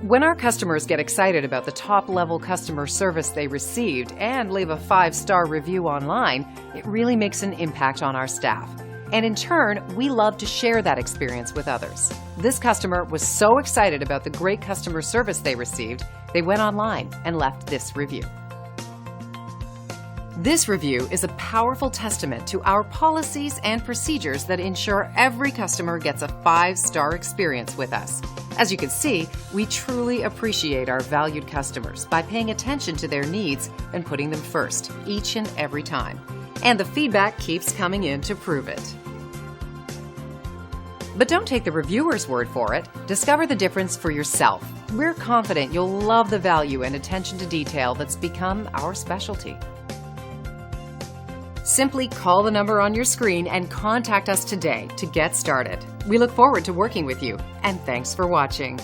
When our customers get excited about the top-level customer service they received and leave a 5-star review online, it really makes an impact on our staff. And in turn, we love to share that experience with others. This customer was so excited about the great customer service they received, they went online and left this review. This review is a powerful testament to our policies and procedures that ensure every customer gets a 5-star experience with us. As you can see, we truly appreciate our valued customers by paying attention to their needs and putting them first each and every time. And the feedback keeps coming in to prove it. But don't take the reviewer's word for it. Discover the difference for yourself. We're confident you'll love the value and attention to detail that's become our specialty. Simply call the number on your screen and contact us today to get started. We look forward to working with you, and thanks for watching.